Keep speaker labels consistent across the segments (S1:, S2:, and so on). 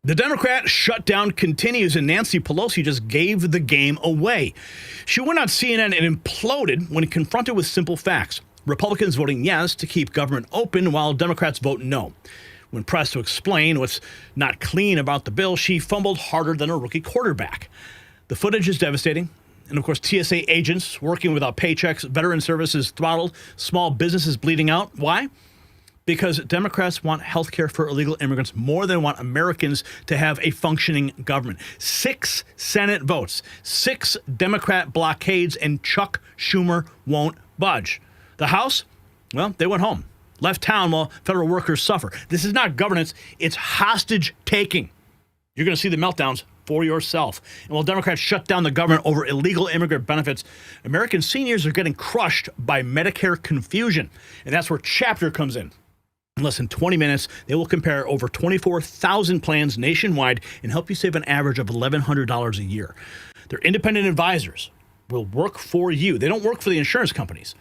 S1: The Democrat shutdown continues, and Nancy Pelosi just gave the game away. She went on CNN and imploded when confronted with simple facts. Republicans voting yes to keep government open, while Democrats vote no. When pressed to explain what's not clean about the bill, she fumbled harder than a rookie quarterback. The footage is devastating. And of course, TSA agents working without paychecks, veteran services throttled, small businesses bleeding out. Why? Because Democrats want health care for illegal immigrants more than want Americans to have a functioning government. 6 Senate votes, 6 Democrat blockades, and Chuck Schumer won't budge. The House, well, they went home, left town while federal workers suffer. This is not governance, it's hostage taking. You're going to see the meltdowns for yourself. And while Democrats shut down the government over illegal immigrant benefits, American seniors are getting crushed by Medicare confusion. And that's where Chapter comes in. In less than 20 minutes, they will compare over 24,000 plans nationwide and help you save an average of $1,100 a year. Their independent advisors will work for you. They don't work for the insurance companies.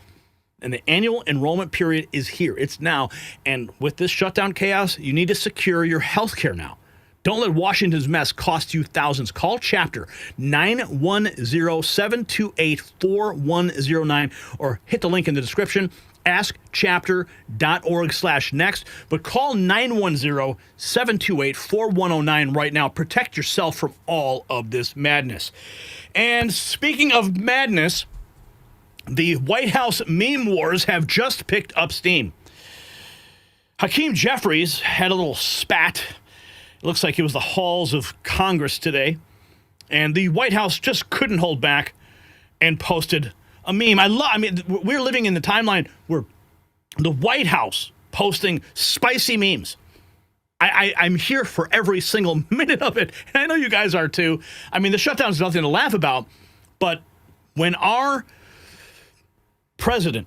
S1: And the annual enrollment period is here. It's now. And with this shutdown chaos, you need to secure your health care now. Don't let Washington's mess cost you thousands. Call Chapter 910-728-4109 or hit the link in the description. AskChapter.org/next, but call 910-728-4109 right now. Protect yourself from all of this madness. And speaking of madness, the White House meme wars have just picked up steam. Hakeem Jeffries had a little spat. It looks like it was the halls of Congress today. And the White House just couldn't hold back and posted a meme. I mean, we're living in the timeline where the White House posting spicy memes. I'm here for every single minute of it. And I know you guys are too. I mean, the shutdown's nothing to laugh about. But when our president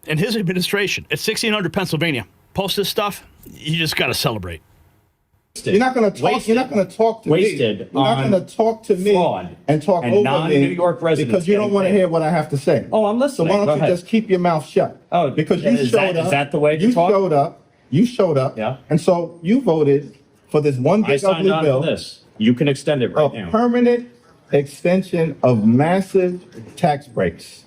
S1: and his administration at 1600 Pennsylvania post this stuff, you just got to celebrate.
S2: You're not going to talk. You're not going to talk to me. You're not going to talk to me and talk over me
S3: New York residents
S2: because you don't want to hear what I have to say.
S3: Oh, I'm listening.
S2: So why don't you just keep your mouth shut?
S3: Oh,
S2: because you showed up.
S3: Is that the way
S2: you
S3: talk?
S2: showed up? You showed up.
S3: Yeah.
S2: And so you voted for this one big ugly bill.
S3: This. You can extend it right now.
S2: A permanent extension of massive tax breaks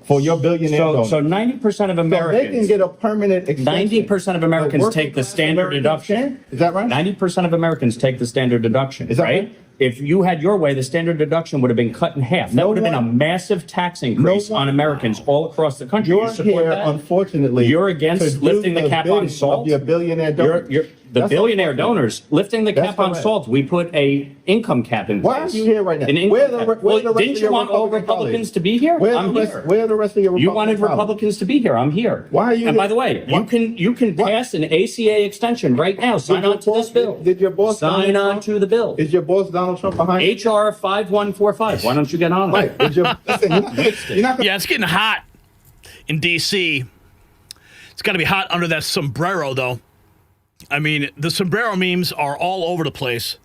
S2: for your billionaire donors.
S3: So 90% of Americans.
S2: So they can get a permanent extension.
S3: 90% of Americans take the standard deduction.
S2: Is that right?
S3: 90% of Americans take the standard deduction.
S2: Is that
S3: right? If you had your way, the standard deduction would have been cut in half. That would have been a massive tax increase on Americans all across the country.
S2: You're here, unfortunately.
S3: You're against lifting the cap on salt.
S2: Your billionaire donors.
S3: The billionaire donors lifting the cap on salt. We put a income cap in place.
S2: Why are you here right now?
S3: Didn't you want all Republicans to be here? I'm here.
S2: Where are the rest of your Republicans?
S3: You wanted Republicans to be here. I'm here.
S2: Why are you?
S3: And by the way, you can pass an ACA extension right now. Sign on to this bill.
S2: Did your boss
S3: sign on to the bill?
S2: Is your boss Donald Trump behind you?
S3: HR 5145. Why don't you get on it?
S2: Right.
S1: Yeah, it's getting hot in D.C. It's got to be hot under that sombrero, though. I mean, the sombrero memes are all over the place,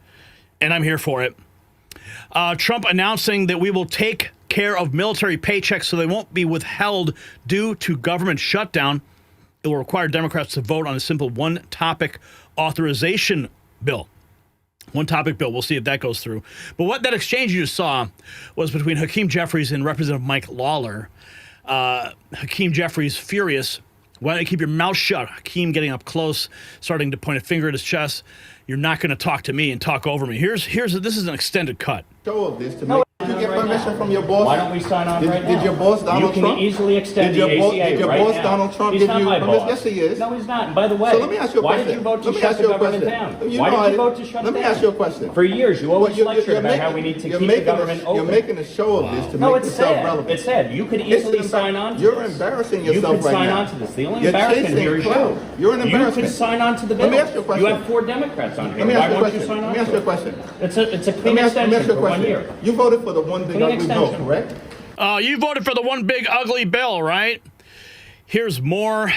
S1: and I'm here for it. Trump announcing that we will take care of military paychecks so they won't be withheld due to government shutdown. It will require Democrats to vote on a simple one-topic authorization bill. One-topic bill. We'll see if that goes through. But what that exchange you just saw was between Hakeem Jeffries and Representative Mike Lawler. Hakeem Jeffries furious. Why don't you keep your mouth shut? Hakeem getting up close, starting to point a finger at his chest. You're not going to talk to me and talk over me. This is an extended cut.
S2: Show of this to make. Did you get permission from your boss?
S3: Why don't we sign on right now?
S2: Did your boss Donald Trump?
S3: You can easily extend the ACA
S2: Did your boss Donald Trump give you permission? Yes, he is.
S3: No, he's not. And by the way,
S2: so let me ask you a question.
S3: Why did you vote to shut the government down? Why did you vote to shut it down?
S2: Let me ask you a question.
S3: For years, you always lectured about how we need to keep the government open.
S2: You're making a show of this to make yourself relevant.
S3: It's sad. You could easily sign on to this.
S2: You're embarrassing yourself right now.
S3: You could sign on to this. The only embarrassment here is you.
S2: You're an embarrassment.
S3: You could sign on to the bill.
S2: Let me ask you a question.
S3: You have 4 Democrats on here.
S2: Why won't you sign on? Let me ask you a question.
S3: It's a clean extension for 1 year.
S2: You voted for the one big ugly bill, correct?
S1: You voted for the one big ugly bill, right? Here's more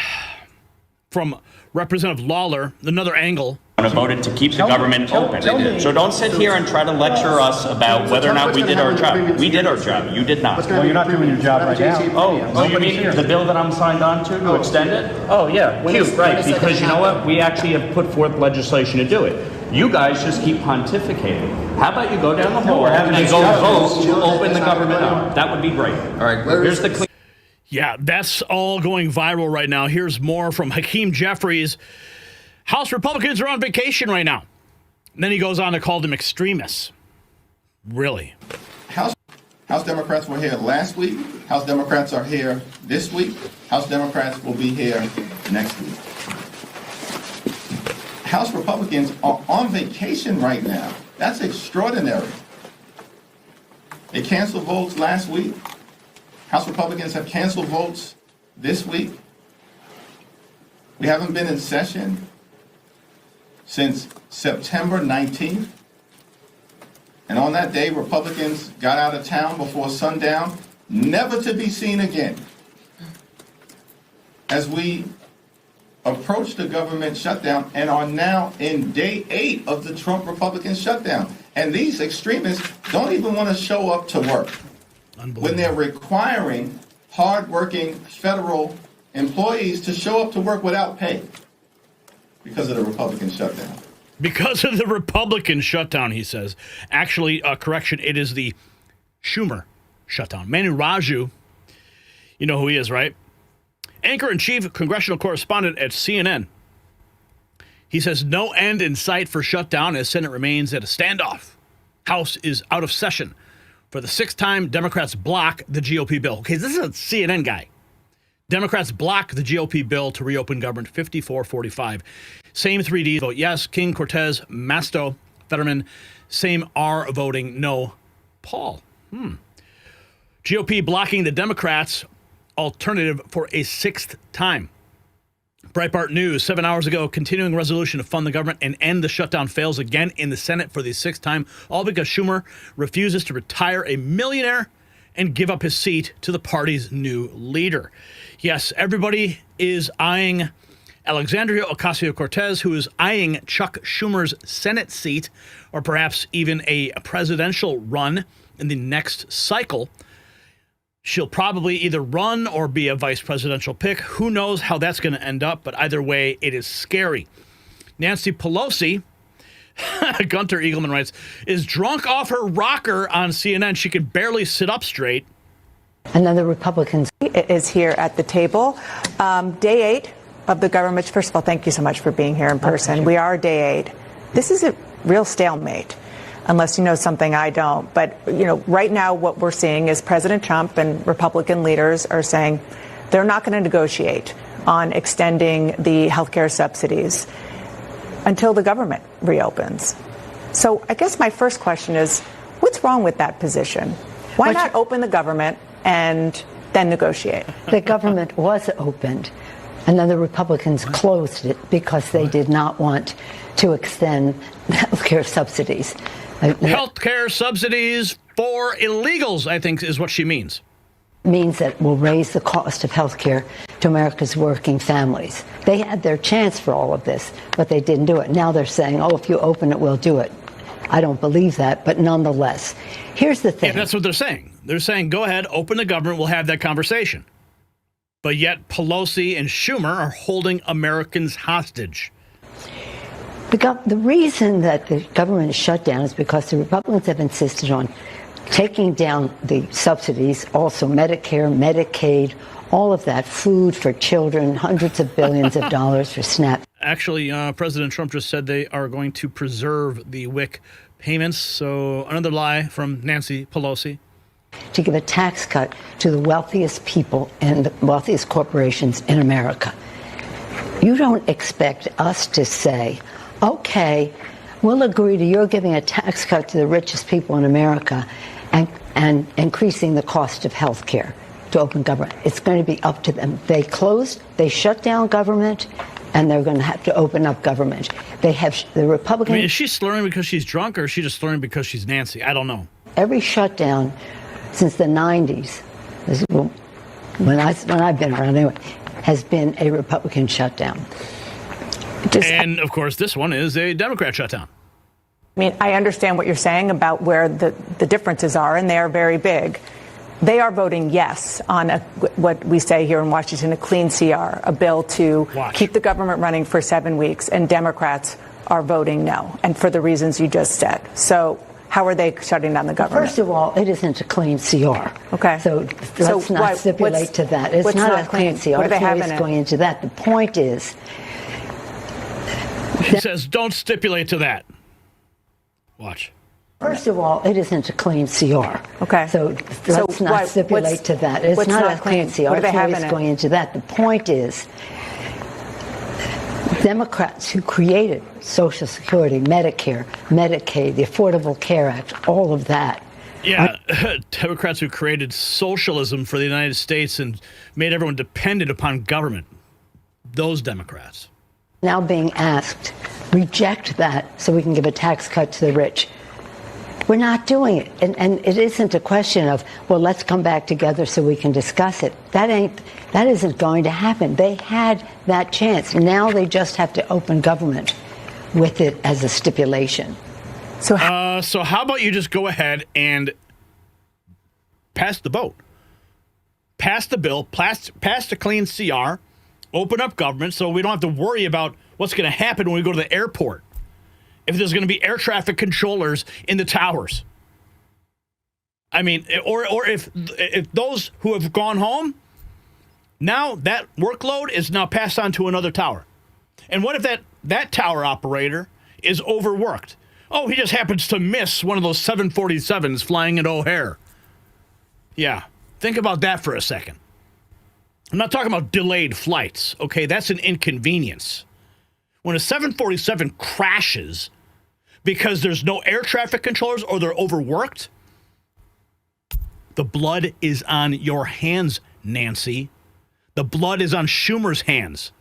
S1: from Representative Lawler, another angle.
S4: Voted to keep the government open. So don't sit here and try to lecture us about whether or not we did our job. We did our job. You did not.
S5: Well, you're not doing your job right now.
S4: Oh, you mean the bill that I'm signed on to extend it? Oh, yeah. Cute, right. Because you know what? We actually have put forth legislation to do it. You guys just keep pontificating. How about you go down the hall and go vote to open the government up? That would be great. All right, here's the
S1: Yeah, that's all going viral right now. Here's more from Hakeem Jeffries. House Republicans are on vacation right now. And then he goes on to call them extremists. Really?
S2: House Democrats were here last week. House Democrats are here this week. House Democrats will be here next week. House Republicans are on vacation right now. That's extraordinary. They canceled votes last week. House Republicans have canceled votes this week. We haven't been in session since September 19th. And on that day, Republicans got out of town before sundown, never to be seen again. As we approach the government shutdown and are now in day 8 of the Trump Republican shutdown. And these extremists don't even want to show up to work when they're requiring hardworking federal employees to show up to work without pay because of the Republican shutdown.
S1: Because of the Republican shutdown, he says. Actually, correction, it is the Schumer shutdown. Manu Raju, you know who he is, right? Anchor-in-chief congressional correspondent at CNN. He says no end in sight for shutdown as Senate remains at a standoff. House is out of session. For the 6th time, Democrats block the GOP bill. Okay, this is a CNN guy. Democrats block the GOP bill to reopen government 54-45. Same 3Ds vote yes. King, Cortez, Masto, Fetterman. Same are voting no. Paul. GOP blocking the Democrats' alternative for a 6th time. Breitbart News, 7 hours ago, continuing resolution to fund the government and end the shutdown fails again in the Senate for the 6th time, all because Schumer refuses to retire a millionaire and give up his seat to the party's new leader. Yes, everybody is eyeing Alexandria Ocasio-Cortez, who is eyeing Chuck Schumer's Senate seat, or perhaps even a presidential run in the next cycle. She'll probably either run or be a vice presidential pick. Who knows how that's going to end up, but either way, it is scary. Nancy Pelosi, Gunter Eagleman writes, is drunk off her rocker on CNN. She can barely sit up straight.
S5: And then the Republicans is here at the table. Day 8 of the government. First of all, thank you so much for being here in person. We are day 8. This is a real stalemate, unless you know something I don't. But, you know, right now what we're seeing is President Trump and Republican leaders are saying they're not going to negotiate on extending the health care subsidies until the government reopens. So I guess my first question is, what's wrong with that position? Why not open the government and then negotiate?
S6: The government was opened, and then the Republicans closed it because they did not want to extend health care subsidies.
S1: Health care subsidies for illegals, I think, is what she means.
S6: Means that will raise the cost of health care to America's working families. They had their chance for all of this, but they didn't do it. Now they're saying, oh, if you open it, we'll do it. I don't believe that, but nonetheless, here's the thing.
S1: Yeah, that's what they're saying. They're saying, go ahead, open the government, we'll have that conversation. But yet Pelosi and Schumer are holding Americans hostage.
S6: The reason that the government is shut down is because the Republicans have insisted on taking down the subsidies, also Medicare, Medicaid, all of that, food for children, hundreds of billions of dollars for SNAP.
S1: Actually, President Trump just said they are going to preserve the WIC payments. So another lie from Nancy Pelosi.
S6: To give a tax cut to the wealthiest people and the wealthiest corporations in America. You don't expect us to say, okay, we'll agree to you're giving a tax cut to the richest people in America and increasing the cost of health care to open government. It's going to be up to them. They shut down government, and they're going to have to open up government. They have the Republicans.
S1: I mean, is she slurring because she's drunk, or is she just slurring because she's Nancy? I don't know.
S6: Every shutdown since the 90s, when I've been around anyway, has been a Republican shutdown.
S1: And, of course, this one is a Democrat shutdown.
S5: I mean, I understand what you're saying about where the differences are, and they are very big. They are voting yes on what we say here in Washington, a clean CR, a bill to keep the government running for 7 weeks, and Democrats are voting no, and for the reasons you just said. So how are they shutting down the government?
S6: First of all, it isn't a clean CR.
S5: Okay.
S6: So let's not stipulate to that. It's not a clean CR.
S5: What do they have in
S6: it's
S5: it?
S6: going into that. The point is,
S1: He says, don't stipulate to that. Watch.
S6: first of all, it isn't a clean CR.
S5: Okay.
S6: So let's not stipulate to that. It's not a clean CR.
S5: What do they have in
S6: It's
S5: it?
S6: going into that. The point is, Democrats who created Social Security, Medicare, Medicaid, the Affordable Care Act, all of that.
S1: Yeah, Democrats who created socialism for the United States and made everyone dependent upon government. Those Democrats.
S6: Now being asked, reject that so we can give a tax cut to the rich. We're not doing it. And it isn't a question of, well, let's come back together so we can discuss it. That isn't going to happen. They had that chance. Now they just have to open government with it as a stipulation.
S1: So how about you just go ahead and pass the vote? Pass the bill, pass the clean CR, open up government so we don't have to worry about what's going to happen when we go to the airport. If there's going to be air traffic controllers in the towers. I mean, or if those who have gone home, now that workload is now passed on to another tower. And what if that tower operator is overworked? Oh, he just happens to miss one of those 747s flying at O'Hare. Yeah, think about that for a second. I'm not talking about delayed flights, okay? That's an inconvenience. When a 747 crashes because there's no air traffic controllers or they're overworked, the blood is on your hands, Nancy. The blood is on Schumer's hands.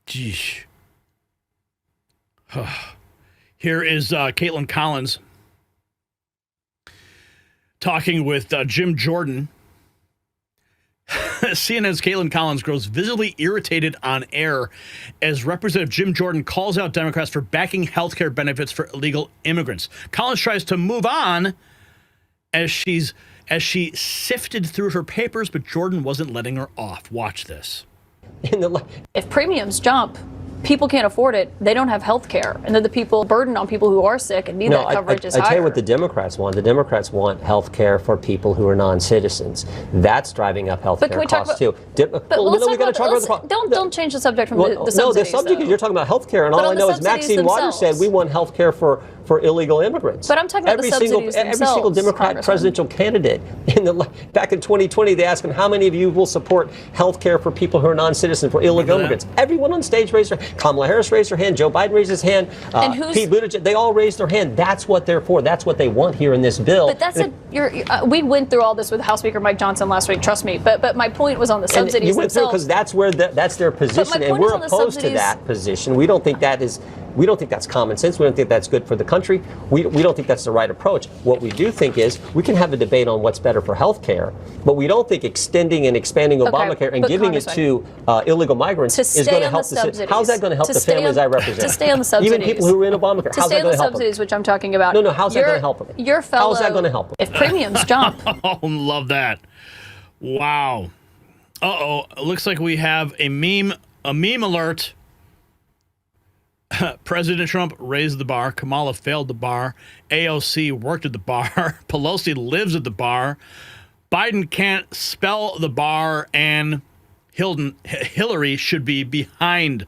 S1: Geesh. Here is Caitlin Collins talking with Jim Jordan. CNN's Caitlin Collins grows visibly irritated on air as Representative Jim Jordan calls out Democrats for backing health care benefits for illegal immigrants. Collins tries to move on as she sifted through her papers, but Jordan wasn't letting her off. Watch this.
S7: If premiums jump, people can't afford it. They don't have health care. And then the burden on people who are sick and need that coverage is higher.
S8: I tell you what the Democrats want. The Democrats want health care for people who are non-citizens. That's driving up health care costs too.
S7: Don't change the subject from the subsidies.
S8: No, the subject is you're talking about health care, and all I know is Maxine Waters said we want health care for illegal immigrants.
S7: But I'm talking about the subsidies themselves,
S8: every single Democrat presidential candidate back in 2020, they asked them, how many of you will support health care for people who are non-citizens, for illegal immigrants? Everyone on stage raised their hand. Kamala Harris raised her hand. Joe Biden raised his hand. Pete Buttigieg, they all raised their hand. That's what they're for. That's what they want here in this bill.
S7: But that's we went through all this with House Speaker Mike Johnson last week. Trust me. But my point was on the subsidies
S8: you went through because that's their position, and we're opposed to that position. We don't think that is. We don't think that's common sense. We don't think that's good for the country. We don't think that's the right approach. What we do think is we can have a debate on what's better for health care, but we don't think extending and expanding Obamacare and giving it to illegal migrants is going to help the. How's that going to help the families I represent?
S7: To stay on the subsidies.
S8: Even people who are in Obamacare. How's that going to help them? To stay on the
S7: subsidies, which I'm talking about.
S8: No, how's that going to help them?
S7: Your fellow.
S8: How's that going to help them?
S7: If premiums jump.
S1: Oh, love that. Wow. Looks like we have a meme alert. President Trump raised the bar. Kamala failed the bar. AOC worked at the bar. Pelosi lives at the bar. Biden can't spell the bar. And Hillary should be behind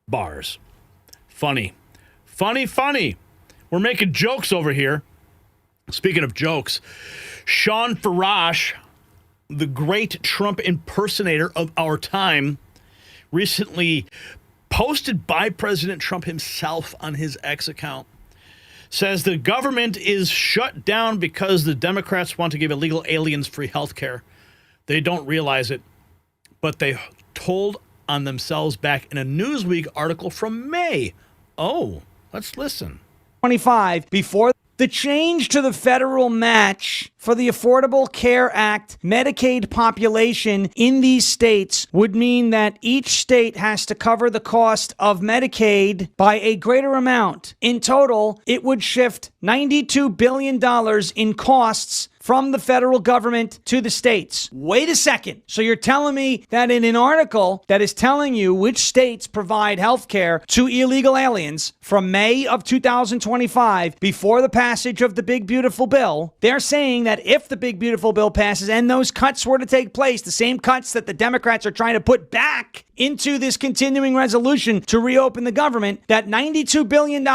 S1: bars. Funny. We're making jokes over here. Speaking of jokes, Sean Farash, the great Trump impersonator of our time, recently posted by President Trump himself on his X account, says the government is shut down because the Democrats want to give illegal aliens free health care. They don't realize it, but they told on themselves back in a Newsweek article from May. Oh, let's listen.
S9: 25 before the change to the federal match for the Affordable Care Act Medicaid population in these states would mean that each state has to cover the cost of Medicaid by a greater amount. In total, it would shift $92 billion in costs from the federal government to the states. Wait a second. So you're telling me that in an article that is telling you which states provide health care to illegal aliens from May of 2025, before the passage of the big beautiful bill, they're saying that if the big beautiful bill passes and those cuts were to take place, the same cuts that the Democrats are trying to put back into this continuing resolution to reopen the government, that $92 billion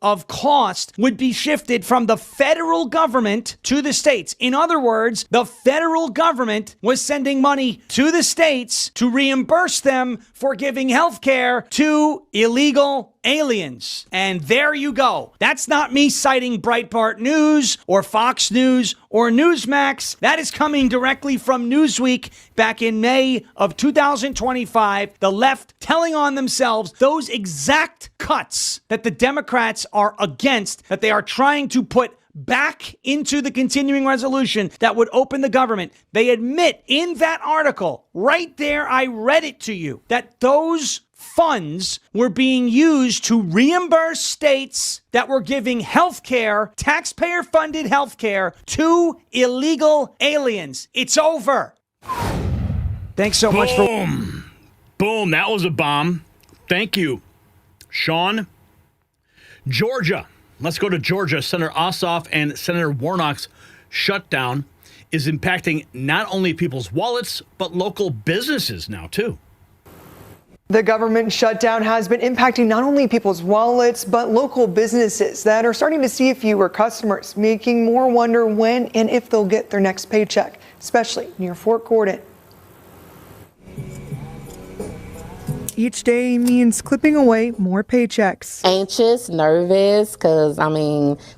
S9: of cost would be shifted from the federal government to the states. In other words, the federal government was sending money to the states to reimburse them for giving health care to illegal aliens. And there you go. That's not me citing Breitbart News or Fox News or Newsmax. That is coming directly from Newsweek back in May of 2025. The left telling on themselves those exact cuts that the Democrats are against, that they are trying to put back into the continuing resolution that would open the government. They admit in that article, right there, I read it to you, that those funds were being used to reimburse states that were giving health care, taxpayer-funded health care, to illegal aliens. It's over. Thanks so much for...
S1: Boom. That was a bomb. Thank you, Sean. Georgia. Let's go to Georgia. Senator Ossoff and Senator Warnock's shutdown is impacting not only people's wallets, but local businesses now, too.
S10: The government shutdown has been impacting not only people's wallets, but local businesses that are starting to see fewer customers, making more wonder when and if they'll get their next paycheck, especially near Fort Gordon. Each day means clipping away more paychecks.
S11: Anxious, nervous, because,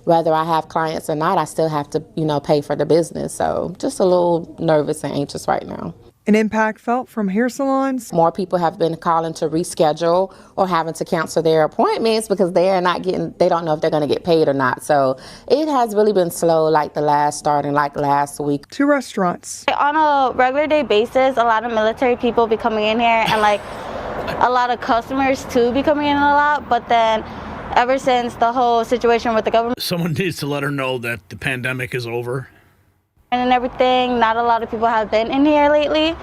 S11: whether I have clients or not, I still have to, pay for the business. So just a little nervous and anxious right now.
S10: An impact felt from hair salons.
S11: More people have been calling to reschedule or having to cancel their appointments because they don't know if they're going to get paid or not. So it has really been slow, starting last week.
S10: To restaurants.
S12: On a regular day basis, a lot of military people be coming in here and a lot of customers too be coming in a lot. But then ever since the whole situation with the government.
S1: Someone needs to let her know that the pandemic is over.
S12: And everything, not a lot of people have been in here lately.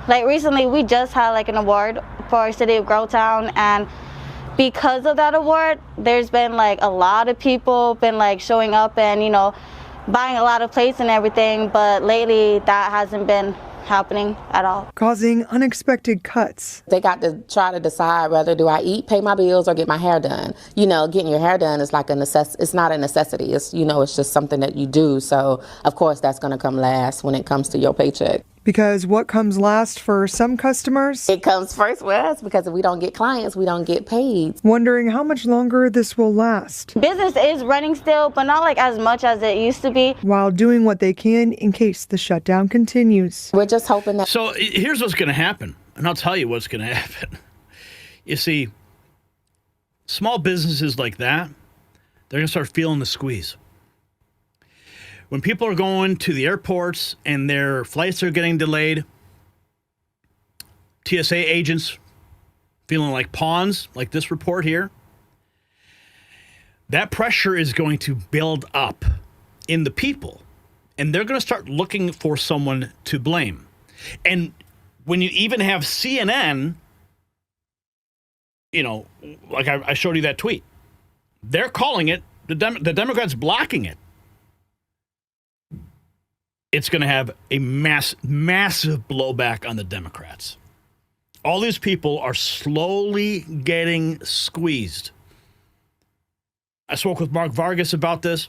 S12: Recently we just had an award for our city of Growtown, and because of that award, there's been a lot of people been showing up and buying a lot of plates and everything, but lately that hasn't been happening at all.
S10: Causing unexpected cuts.
S11: They got to try to decide whether do I eat, pay my bills, or get my hair done. Getting your hair done is it's not a necessity. It's, it's just something that you do. So of course that's going to come last when it comes to your paycheck.
S10: Because what comes last for some customers?
S11: It comes first with us, because if we don't get clients, we don't get paid.
S10: Wondering how much longer this will last.
S12: Business is running still, but not as much as it used to be.
S10: While doing what they can in case the shutdown continues.
S11: We're just hoping that...
S1: So here's what's going to happen, and I'll tell you what's going to happen. You see, small businesses like that, they're going to start feeling the squeeze. When people are going to the airports and their flights are getting delayed, TSA agents feeling like pawns, like this report here, that pressure is going to build up in the people, and they're going to start looking for someone to blame. And when you even have CNN, I showed you that tweet, they're calling it, the Democrats blocking it. It's going to have a massive blowback on the Democrats. All these people are slowly getting squeezed. I spoke with Mark Vargas about this,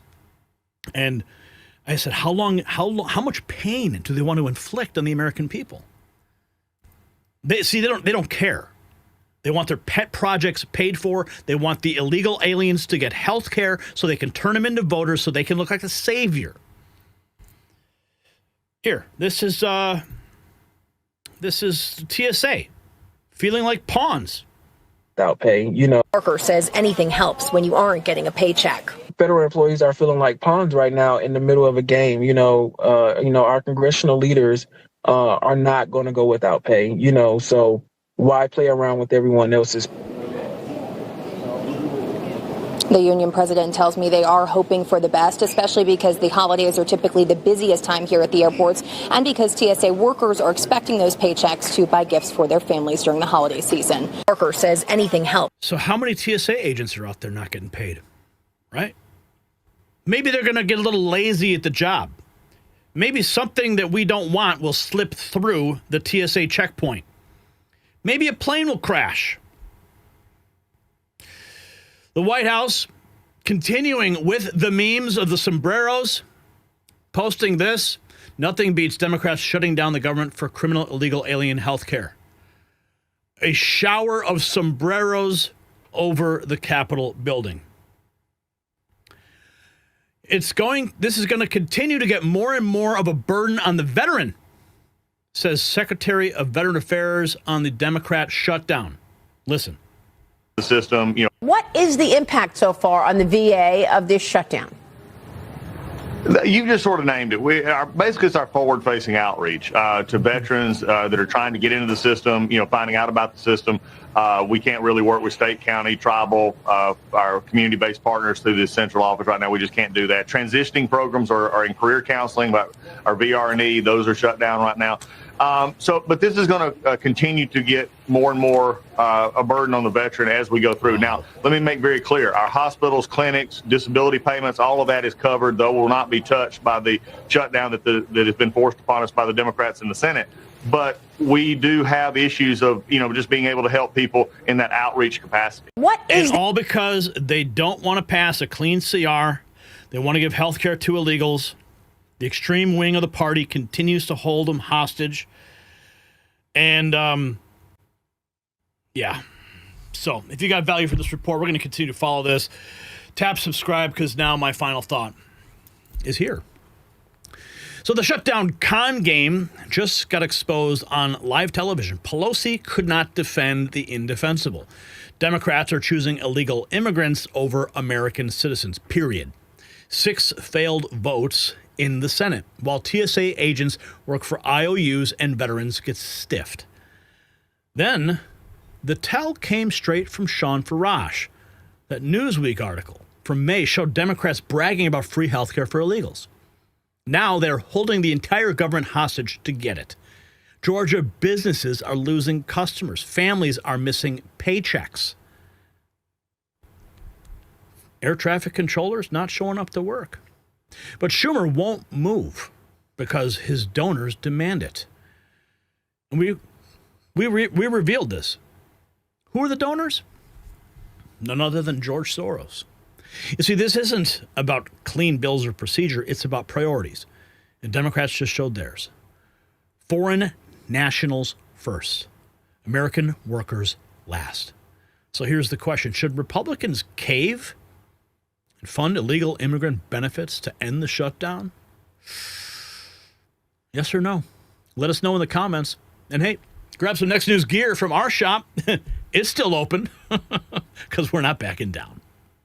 S1: and I said, how much pain do they want to inflict on the American people? They don't care. They want their pet projects paid for. They want the illegal aliens to get health care so they can turn them into voters so they can look like a savior. Here, this is TSA feeling like pawns.
S13: Without pay,
S14: Parker says anything helps when you aren't getting a paycheck.
S13: Federal employees are feeling like pawns right now in the middle of a game. Our congressional leaders are not going to go without pay. So why play around with everyone else's?
S14: The union president tells me they are hoping for the best, especially because the holidays are typically the busiest time here at the airports and because TSA workers are expecting those paychecks to buy gifts for their families during the holiday season. Worker says anything helps.
S1: So how many TSA agents are out there not getting paid, right? Maybe they're going to get a little lazy at the job. Maybe something that we don't want will slip through the TSA checkpoint. Maybe a plane will crash. The White House, continuing with the memes of the sombreros, posting this: nothing beats Democrats shutting down the government for criminal illegal alien health care. A shower of sombreros over the Capitol building. This is going to continue to get more and more of a burden on the veteran, says Secretary of Veteran Affairs on the Democrat shutdown. Listen.
S15: The system,
S16: What is the impact so far on the VA of this shutdown?
S15: You just sort of named it. Basically, it's our forward-facing outreach to veterans that are trying to get into the system, finding out about the system. We can't really work with state, county, tribal, our community-based partners through this central office right now. We just can't do that. Transitioning programs are in career counseling, but our VR&E, those are shut down right now. But this is going to continue to get more and more a burden on the veteran as we go through. Now, let me make very clear, our hospitals, clinics, disability payments, all of that is covered, though will not be touched by the shutdown that has been forced upon us by the Democrats in the Senate. But we do have issues of, just being able to help people in that outreach capacity.
S1: And all because they don't want to pass a clean CR. They want to give health care to illegals. The extreme wing of the party continues to hold them hostage. And, yeah. So if you got value for this report, we're going to continue to follow this. Tap subscribe, because now my final thought is here. So the shutdown con game just got exposed on live television. Pelosi could not defend the indefensible. Democrats are choosing illegal immigrants over American citizens, period. 6 failed votes in the Senate, while TSA agents work for IOUs and veterans get stiffed. Then, the tell came straight from Sean Farash. That Newsweek article from May showed Democrats bragging about free health care for illegals. Now they're holding the entire government hostage to get it. Georgia businesses are losing customers. Families are missing paychecks. Air traffic controllers not showing up to work. But Schumer won't move because his donors demand it. And we revealed this. Who are the donors? None other than George Soros. You see, this isn't about clean bills or procedure. It's about priorities. And Democrats just showed theirs. Foreign nationals first. American workers last. So here's the question. Should Republicans cave and fund illegal immigrant benefits to end the shutdown? Yes or no? Let us know in the comments. And hey, grab some Next News gear from our shop. It's still open because we're not backing down.